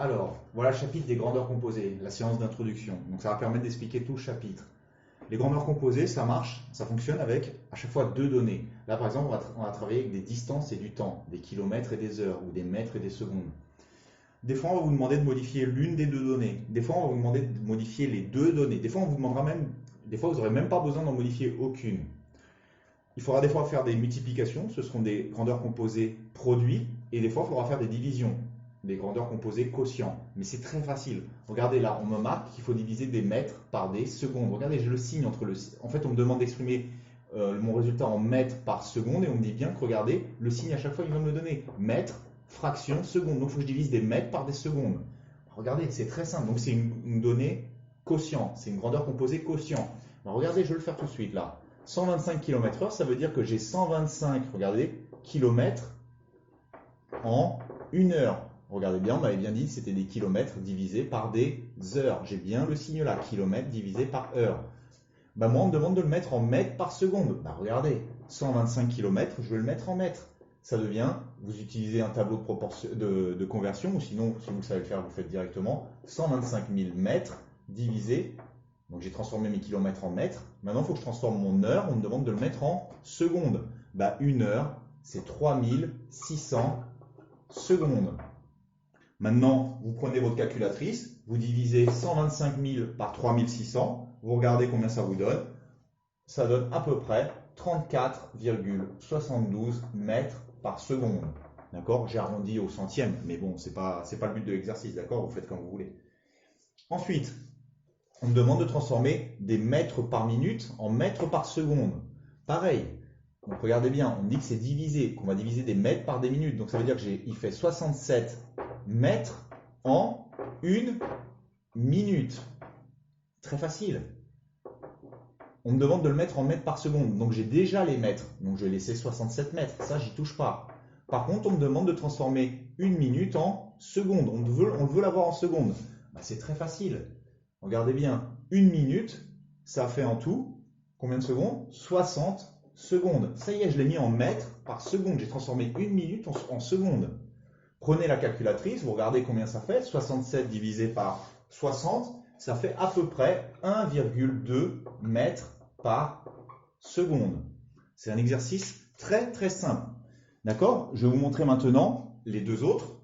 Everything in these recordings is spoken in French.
Alors, voilà le chapitre des grandeurs composées, la séance d'introduction. Donc ça va permettre d'expliquer tout le chapitre. Les grandeurs composées, ça marche, ça fonctionne avec à chaque fois deux données. Là par exemple, on va travailler avec des distances et du temps, des kilomètres et des heures, ou des mètres et des secondes. Des fois, on va vous demander de modifier l'une des deux données. Des fois, on va vous demander de modifier les deux données. Des fois, on vous demandera même, des fois, vous n'aurez même pas besoin d'en modifier aucune. Il faudra des fois faire des multiplications, ce seront des grandeurs composées produits, et des fois, il faudra faire des divisions, des grandeurs composées quotients. Mais c'est très facile. Regardez là, on me marque qu'il faut diviser des mètres par des secondes. Regardez, j'ai le signe entre le... En fait, on me demande d'exprimer mon résultat en mètres par seconde, et on me dit bien que, regardez, le signe à chaque fois, il va me le donner. Mètres, fraction, seconde. Donc, il faut que je divise des mètres par des secondes. Regardez, c'est très simple. Donc, c'est une donnée quotient. C'est une grandeur composée quotient. Alors, regardez, je vais le faire tout de suite là. 125 km/h, ça veut dire que j'ai 125, regardez, kilomètres en une heure. Regardez bien, on m'avait bien dit que c'était des kilomètres divisés par des heures. J'ai bien le signe là, kilomètres divisé par heure. Bah moi, on me demande de le mettre en mètres par seconde. Bah regardez, 125 km, je vais le mettre en mètres. Ça devient, vous utilisez un tableau de conversion, ou sinon, si vous savez le faire, vous faites directement 125 000 mètres divisé. Donc j'ai transformé mes kilomètres en mètres. Maintenant, il faut que je transforme mon heure. On me demande de le mettre en secondes. Bah, une heure, c'est 3600 secondes. Maintenant, vous prenez votre calculatrice, vous divisez 125 000 par 3600. Vous regardez combien ça vous donne. Ça donne à peu près 34,72 mètres par seconde. D'accord? J'ai arrondi au centième, mais bon, c'est pas le but de l'exercice, d'accord? Vous faites comme vous voulez. Ensuite, on me demande de transformer des mètres par minute en mètres par seconde. Pareil. Donc regardez bien, on me dit que c'est divisé, qu'on va diviser des mètres par des minutes. Donc ça veut dire qu'il fait 67 mètres en une minute. Très facile. On me demande de le mettre en mètres par seconde. Donc j'ai déjà les mètres. Donc je vais laisser 67 mètres. Ça, j'y touche pas. Par contre, on me demande de transformer une minute en seconde. On veut l'avoir en seconde. Bah, c'est très facile. Regardez bien, une minute, ça fait en tout, combien de secondes? 60 secondes. Ça y est, je l'ai mis en mètres par seconde. J'ai transformé une minute en seconde. Prenez la calculatrice, vous regardez combien ça fait. 67 divisé par 60, ça fait à peu près 1,2 mètres par seconde. C'est un exercice très très simple. D'accord? Je vais vous montrer maintenant les deux autres.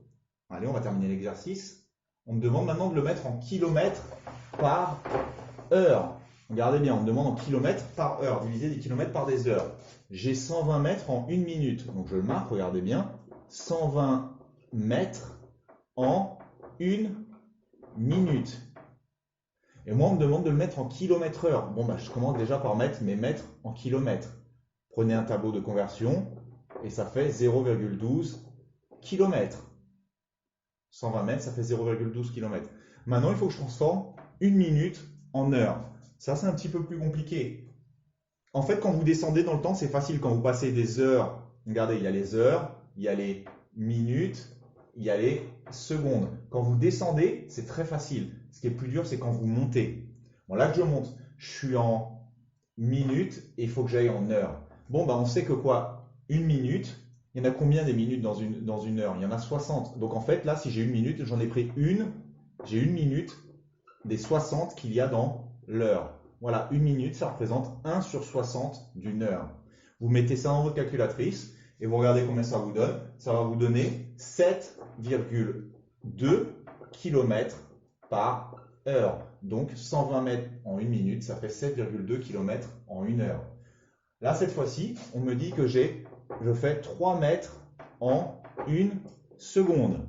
Allez, on va terminer l'exercice. On me demande maintenant de le mettre en kilomètres par heure. Regardez bien, on me demande en kilomètres par heure, diviser des kilomètres par des heures. J'ai 120 mètres en une minute. Donc je le marque, regardez bien. 120 mètres en une minute. Et moi, on me demande de le mettre en kilomètres heure. Bon, bah, je commence déjà par mettre mes mètres en kilomètres. Prenez un tableau de conversion et ça fait 0,12 km. 120 mètres, ça fait 0,12 km. Maintenant, il faut que je transforme une minute en heure. Ça, c'est un petit peu plus compliqué. En fait, quand vous descendez dans le temps, c'est facile. Quand vous passez des heures, regardez, il y a les heures, il y a les minutes, il y a les secondes. Quand vous descendez, c'est très facile. Ce qui est plus dur, c'est quand vous montez. Bon, là que je monte, je suis en minutes et il faut que j'aille en heures. Bon, bah, on sait que quoi? Une minute, il y en a combien des minutes dans une heure? Il y en a 60. Donc en fait, là, si j'ai une minute, j'en ai pris une. J'ai une minute des 60 qu'il y a dans l'heure. Voilà, une minute, ça représente 1 sur 60 d'une heure. Vous mettez ça dans votre calculatrice et vous regardez combien ça vous donne. Ça va vous donner 7,2 km par heure. Donc 120 mètres en une minute, ça fait 7,2 km en une heure. Là, cette fois-ci, on me dit que je fais 3 mètres en une seconde.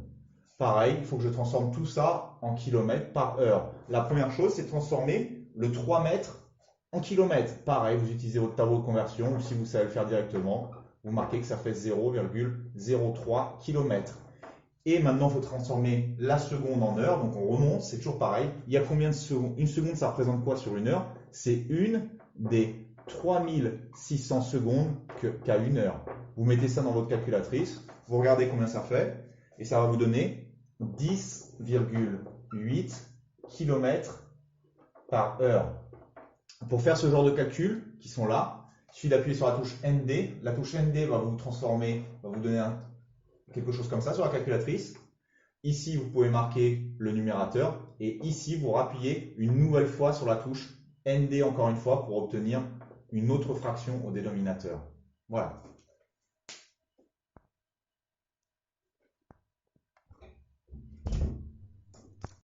Pareil, il faut que je transforme tout ça en kilomètres par heure. La première chose, c'est de transformer le 3 mètres en kilomètres. Pareil, vous utilisez votre tableau de conversion ou si vous savez le faire directement, vous marquez que ça fait 0,03 km. Et maintenant, il faut transformer la seconde en heure. Donc, on remonte, c'est toujours pareil. Il y a combien de secondes? Une seconde, ça représente quoi sur une heure? C'est une des 3600 secondes qu'a une heure. Vous mettez ça dans votre calculatrice, vous regardez combien ça fait, et ça va vous donner 10,8 km par heure. Pour faire ce genre de calcul, qui sont là, il suffit d'appuyer sur la touche ND. La touche ND va vous transformer, va vous donner quelque chose comme ça sur la calculatrice. Ici, vous pouvez marquer le numérateur et ici, vous rappuyez une nouvelle fois sur la touche ND encore une fois pour obtenir une autre fraction au dénominateur. Voilà.